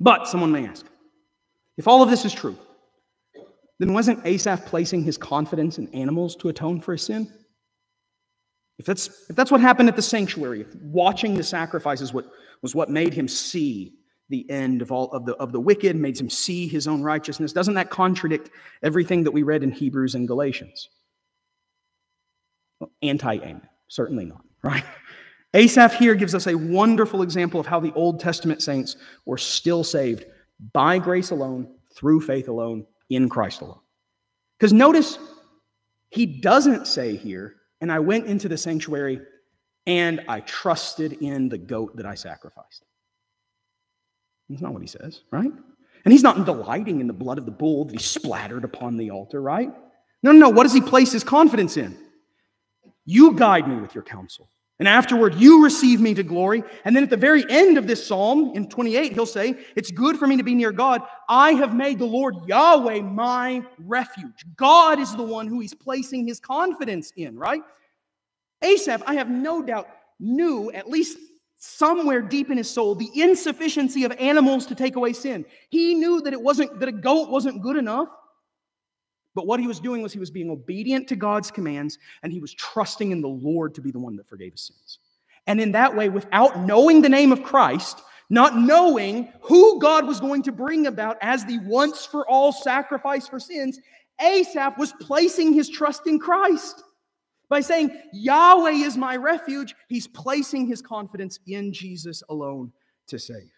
But someone may ask, if all of this is true, then wasn't Asaph placing his confidence in animals to atone for his sin? If that's what happened at the sanctuary, if watching the sacrifices was what made him see the end of all of the wicked, made him see his own righteousness, doesn't that contradict everything that we read in Hebrews and Galatians? Well, anti-amen, certainly not, right? Asaph here gives us a wonderful example of how the Old Testament saints were still saved by grace alone, through faith alone, in Christ alone. Because notice, he doesn't say here, and I went into the sanctuary and I trusted in the goat that I sacrificed. That's not what he says, right? And he's not delighting in the blood of the bull that he splattered upon the altar, right? No. What does he place his confidence in? You guide me with your counsel. And afterward, you receive me to glory. And then at the very end of this psalm, in 28, he'll say, it's good for me to be near God. I have made the Lord Yahweh my refuge. God is the one who he's placing his confidence in, right? Asaph, I have no doubt, knew, at least somewhere deep in his soul, the insufficiency of animals to take away sin. He knew that a goat wasn't good enough. But what he was doing was he was being obedient to God's commands, and he was trusting in the Lord to be the one that forgave his sins. And in that way, without knowing the name of Christ, not knowing who God was going to bring about as the once-for-all sacrifice for sins, Asaph was placing his trust in Christ. By saying, Yahweh is my refuge, he's placing his confidence in Jesus alone to save.